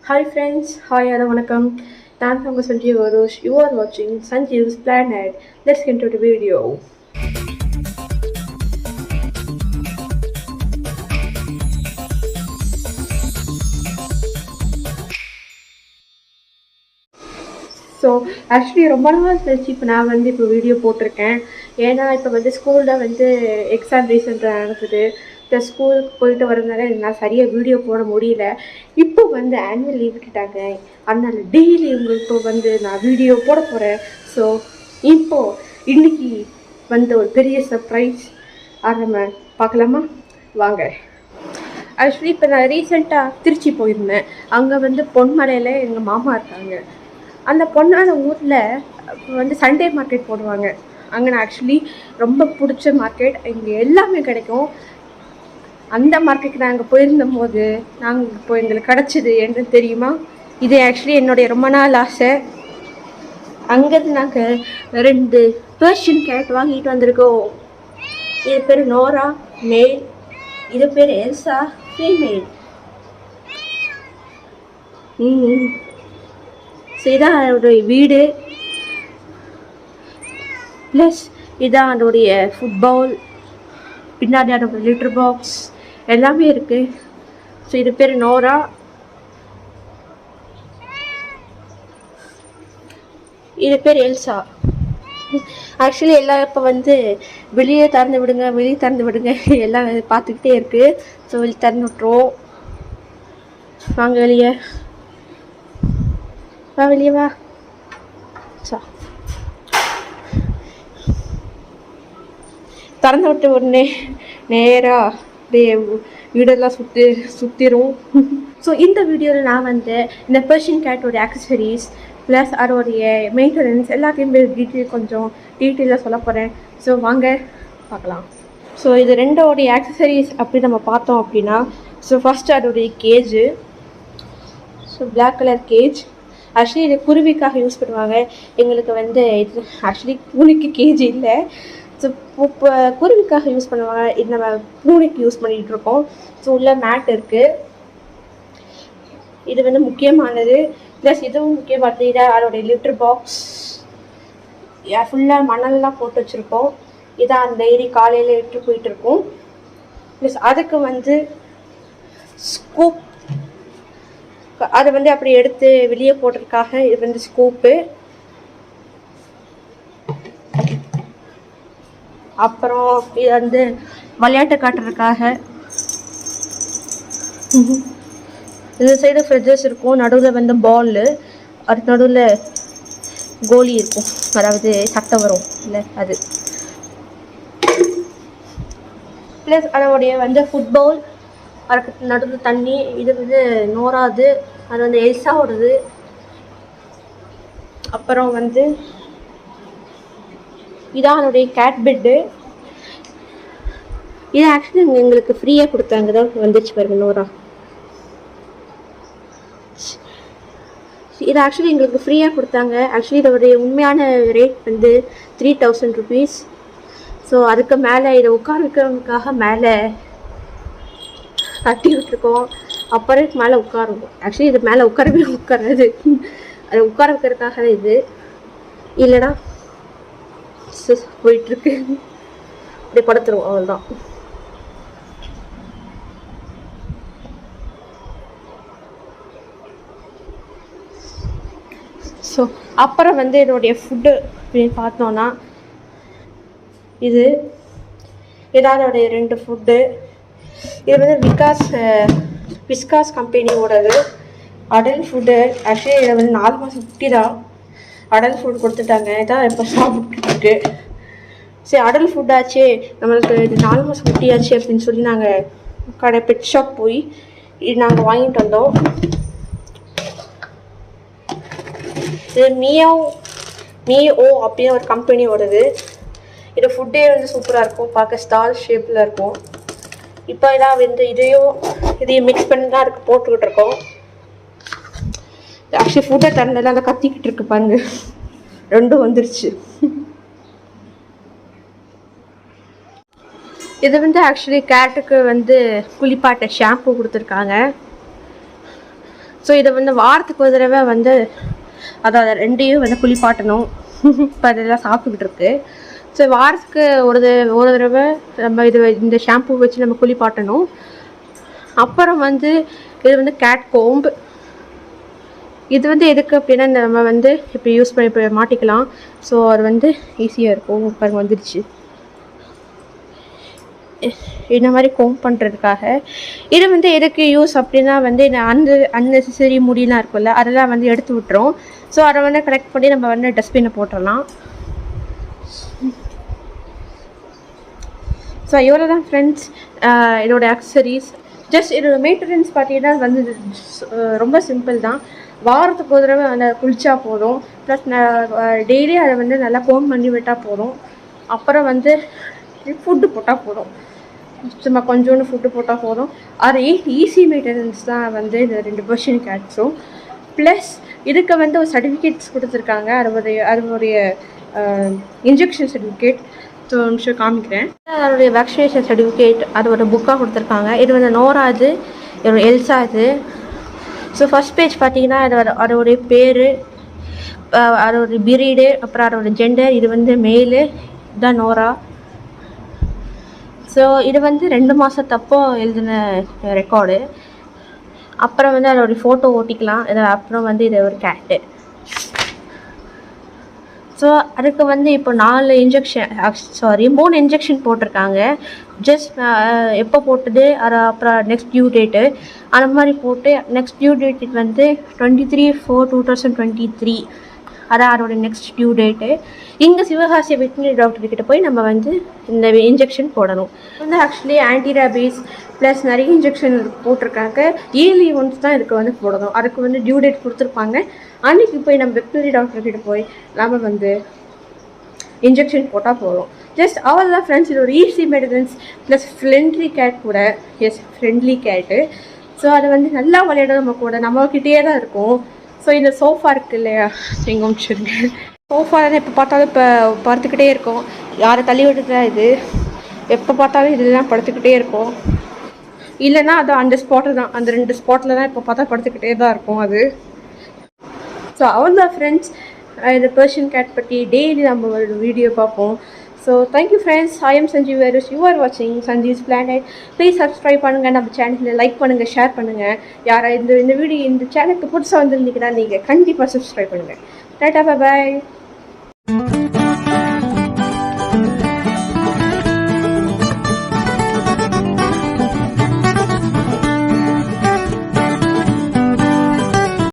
Hi friends, hi hello vanakkam. நான் உங்க Sanjeev வருஷ். You are watching Sanjeev's Planet. Let's get into the video. So actually ரொம்ப நாள் கழிச்சு இப்போ நான் இப்போ வீடியோ போட்டிருக்கேன். ஏன்னா இப்போ ஸ்கூலில் எக்ஸாம் ரீசெண்டாக நடக்குது. இப்போ ஸ்கூலுக்கு போயிட்டு வரதுனால நான் சரியாக வீடியோ போட முடியல. இப்போ ஆனுவல் லீவ் விட்டுட்டாங்க. அதனால் டெய்லி உங்களுக்கு நான் வீடியோ போட போகிறேன். ஸோ இன்னைக்கு ஒரு பெரிய சர்ப்ரைஸ். அதை நம்ம பார்க்கலாமா? வாங்க. ஆக்சுவலி இப்போ நான் ரீசெண்டாக திருச்சி போயிருந்தேன். அங்கே பொன்மலையில் எங்கள் மாமா இருக்காங்க. அந்த பொண்ணான ஊரில் சண்டே மார்க்கெட் போடுவாங்க. அங்கே நான் ஆக்சுவலி ரொம்ப பிடிச்ச மார்க்கெட். இங்கே எல்லாமே கிடைக்கும். அந்த மார்க்கெட்டுக்கு நாங்கள் போயிருந்த போது எங்களுக்கு கிடச்சிது என்ன தெரியுமா? இது ஆக்சுவலி என்னுடைய ரொம்ப நாள் ஆசை. அங்கேருந்து நாங்கள் 2 பெர்ஷியன் கேட் வாங்கிட்டு வந்திருக்கோம். இது பேர் நோரா மேல், இது பேர் எல்சா ஃபீமேல். ஸோ இதான் அதோடைய வீடு, ப்ளஸ் இதான் அதோடைய ஃபுட்பால், பின்னாடி அதோட லிட்டர் பாக்ஸ் எல்லாமே இருக்குது. ஸோ இது பேர் நோரா, இது பேர் எல்சா. ஆக்சுவலி எல்லாம் இப்போ வெளியே திறந்து விடுங்க எல்லாம் பார்த்துக்கிட்டே இருக்குது. ஸோ வெளியே திறந்து விட்டுருவோம். வாங்க வெளியே வா. திறந்து விட்டு உடனே நேராக அப்படியே வீடெல்லாம் சுற்றிடும். ஸோ இந்த வீடியோவில் நான் இந்த பெர்ஷியன் கேட்டோடைய ஆக்சசரிஸ் ப்ளஸ் அதோடைய மெயின்டெனன்ஸ் எல்லாத்தையும் கொஞ்சம் டீட்டெயிலாக சொல்ல போகிறேன். ஸோ வாங்க பார்க்கலாம். ஸோ இது 2 ஆக்சசரிஸ் அப்படி நம்ம பார்த்தோம் அப்படின்னா, ஸோ ஃபஸ்ட்டு அதோடைய cage. So black colour cage. Actually இது குருவிக்காக யூஸ் பண்ணுவாங்க. எங்களுக்கு இது ஆக்சுவலி பூனைக்கு கேஜ் இல்லை. ஸோ இப்போ குருவிக்காக யூஸ் பண்ணுவாங்க. இது நம்ம பூனைக்கு யூஸ் பண்ணிகிட்டு இருக்கோம். ஸோ உள்ள மேட் இருக்குது. இது முக்கியமானது. ப்ளஸ் இதுவும் முக்கியமானது. இதை அதோடைய லிட்டர் பாக்ஸ் ஃபுல்லாக மணல்லாம் போட்டு வச்சுருக்கோம். இதான் டெய்லி காலையில் எடுத்து போயிட்டுருக்கோம். ப்ளஸ் அதுக்கு ஸ்கூப், அதை அப்படி எடுத்து வெளியே போடுறதுக்காக இது ஸ்கூப்பு. அப்புறம் இது விளையாட்டு காட்டுறதுக்காக இந்த சைடு ஃப்ரிட்ஜஸ் இருக்கும். நடுவில் பால், அதுக்கு நடுவில் கோலி இருக்கும், அதாவது சட்டை வரும் இல்லை அது. ப்ளஸ் அதோடைய ஃபுட்பால், அதுக்கு நடுவில் தண்ணி. இது நோராது, அது எல்சாவோடது. அப்புறம் இதான் அதோடைய கேட் பெட்டு. இது ஆக்சுவலி எங்களுக்கு ஃப்ரீயாக கொடுத்தாங்க. தான் வந்துச்சு பாருங்க நோரா. இது ஆக்சுவலி எங்களுக்கு ஃப்ரீயாக கொடுத்தாங்க. ஆக்சுவலி இதோடைய உண்மையான ரேட் 3000 rupees. ஸோ அதுக்கு மேலே இதை உட்கார வைக்கிறவங்களுக்காக மேலே கட்டி விட்டுருக்கோம். அப்புறம் மேலே உட்காருவோம். ஆக்சுவலி இது மேலே உட்காராது, அது உட்கார வைக்கிறதுக்காக இது. இல்லைனா போயிட்டுருக்கு, அப்படி படுத்துருவோம், அவ்வளோதான். ஸோ அப்புறம் என்னுடைய ஃபுட்டு அப்படின்னு பார்த்தோன்னா, இது இதோடைய 2 ஃபுட்டு. இது விஸ்காஸ் கம்பெனியோடது அடல்ட் ஃபுட்டு. ஆக்சுவலி இதை 4 மாதம் குட்டி தான். அடல்ட் ஃபுட் கொடுத்துட்டாங்க. இதான் இப்போ சாப்பிட்டுருக்கு. சரி, அடல்ட் ஃபுட்டாச்சு, நம்மளுக்கு இது 4 மாதம் குட்டியாச்சு அப்படின்னு சொல்லி நாங்கள் பெட் ஷாப் போய் இது நாங்கள் வாங்கிட்டு வந்தோம். இது மியோ அப்படின்னு ஒரு கம்பெனியோடது. இது ஃபுட்டே சூப்பராக இருக்கும், பார்க்க ஸ்டார் ஷேப்பில் இருக்கும். இப்போ இதான் இதையும் மிக்ஸ் பண்ணி தான் அதுக்கு போட்டுக்கிட்டு இருக்கோம். ஆக்சுவலி ஃபுட்டை தரல, அதை கத்திக்கிட்டு இருக்கு பாருங்க, 2 வந்துருச்சு. இது ஆக்சுவலி கேட்டுக்கு குளிப்பாட்ட ஷாம்பு கொடுத்துருக்காங்க. ஸோ இதை வந்து வாரத்துக்கு ஒரு தடவை வந்து அதாவது ரெண்டையும் வந்து குளிப்பாட்டணும். இப்போ அதெல்லாம் சாப்பிட்டுக்கிட்டு இருக்கு. ஸோ வாரத்துக்கு ஒரு தடவை நம்ம இந்த ஷாம்பு வச்சு நம்ம குளிப்பாட்டணும். அப்புறம் வந்து இது வந்து கேட் கோம்பு. இது வந்து எதுக்கு அப்படின்னா நம்ம வந்து இப்போ யூஸ் பண்ணி இப்போ மாட்டிக்கலாம். ஸோ அது வந்து ஈஸியாக இருக்கும். பாருங்க வந்துடுச்சு. இந்த மாதிரி கோம் பண்ணுறதுக்காக. இது வந்து எதுக்கு யூஸ் அப்படின்னா வந்து அன்னெசரி முடியெலாம் இருக்கும்ல, அதெல்லாம் வந்து எடுத்து விட்டுரும். ஸோ அதை வந்து கலெக்ட் பண்ணி நம்ம வந்து டஸ்ட்பினை போட்டுடலாம். ஸோ இவ்வளோ தான் ஃப்ரெண்ட்ஸ் என்னோடய அக்சசரிஸ். ஜஸ்ட் என்னோடய மெயின்டெனன்ஸ் பார்த்தீங்கன்னா வந்து ரொம்ப சிம்பிள் தான். வாரத்துக்கு ஒரு தடவை அந்த குளிச்சா போதும். ப்ளஸ் டெய்லி அதை வந்து நல்லா கோம் பண்ணி விட்டால் போதும். அப்புறம் வந்து ஃபுட்டு போட்டால் போதும். சும்மா கொஞ்சோண்டு ஃபுட்டு போட்டால் போதும். அது ஈஸி மெயின்டெனன்ஸ் தான் வந்து இந்த 2 பெர்ஷியன் கேட்ஸும். ப்ளஸ் இதுக்கு வந்து ஒரு சர்டிஃபிகேட்ஸ் கொடுத்துருக்காங்க. அதனுடைய இன்ஜெக்ஷன் சர்டிஃபிகேட் நிமிஷம் காமிக்கிறேன். அதனுடைய வேக்சினேஷன் சர்டிஃபிகேட் அது ஒரு புக்காக கொடுத்துருக்காங்க. இது வந்து நோராது, இது எல்சா இது. ஸோ ஃபஸ்ட் பேஜ் பார்த்தீங்கன்னா அதோடைய பேர், அதோடைய பிரீடு, அப்புறம் அதோட ஜெண்டர். இது வந்து மேலு, இதுதான் நோரா. ஸோ இது வந்து 2 மாதத்தப்போ எழுதின ரெக்கார்டு. அப்புறம் வந்து அதோடைய ஃபோட்டோ ஓட்டிக்கலாம். அப்புறம் வந்து இது ஒரு கேட்டு. ஸோ அதுக்கு வந்து இப்போ 3 இன்ஜெக்ஷன் போட்டிருக்காங்க. ஜஸ்ட் எப்போ போட்டது அது அப்புறம் நெக்ஸ்ட் டியூ டேட்டு அந்த மாதிரி போட்டு, நெக்ஸ்ட் டியூ டேட்டு வந்து 23/4/2023. அதான் அதோடய நெக்ஸ்ட் டியூ டேட்டு. இங்கே சிவகாசி வெட்டினரி டாக்டர்கிட்ட போய் நம்ம வந்து இந்த இன்ஜெக்ஷன் போடணும். வந்து ஆக்சுவலி ஆன்டி ரேபீஸ் ப்ளஸ் நிறைய இன்ஜெக்ஷன் போட்டிருக்காங்க. இயர்லி ஒன்ஸ் தான் இதுக்கு வந்து போடணும். அதுக்கு வந்து டியூ டேட் கொடுத்துருப்பாங்க. அன்றைக்கி போய் நம்ம வெட்டினரி டாக்டர்கிட்ட போய் நம்ம வந்து இன்ஜெக்ஷன் போட்டால் போதும். ஜஸ்ட் அவ்வளோ தான் ஃப்ரெண்ட்ஸ். இது ஒரு easy maintenance plus friendly cage கூட. Yes, friendly cage. ஸோ அதை வந்து நல்லா விளையாட நம்மக்கிட்டே தான் இருக்கும். ஸோ இந்த சோஃபா இருக்குது இல்லையா, எங்கே முடிச்சிருங்க. சோஃபா தான் எப்போ பார்த்தாலும் இப்போ படுத்துக்கிட்டே இருக்கும். யாரை தள்ளி விட்டுட்டு தான் இது. எப்போ பார்த்தாலும் இதெல்லாம் படுத்துக்கிட்டே இருக்கும். இல்லைன்னா அது அந்த ஸ்பாட்டில் தான், அந்த 2 ஸ்பாட்டில் தான் இப்போ பார்த்தா படுத்துக்கிட்டே தான் இருக்கும் அது. ஸோ அவ்வளோதான் ஃப்ரெண்ட்ஸ். இந்த பெர்ஷியன் கேட் பற்றி டெய்லி நம்ம ஒரு வீடியோ பார்ப்போம். So thank you friends. I am Sanjeev வைரஸ். யூ ஆர் வாட்சிங் சஞ்சீவ்ஸ் பிளானட். ப்ளீஸ் சப்ஸ்கிரைப் பண்ணுங்கள், நம்ம சேனலில் லைக் பண்ணுங்கள், ஷேர் பண்ணுங்கள். யாரை இந்த வீடியோ இந்த சேனலுக்கு புதுசாக வந்துருந்தீங்கன்னா நீங்கள் கண்டிப்பாக சப்ஸ்கிரைப் பண்ணுங்கள். டாட்டா, பாய்.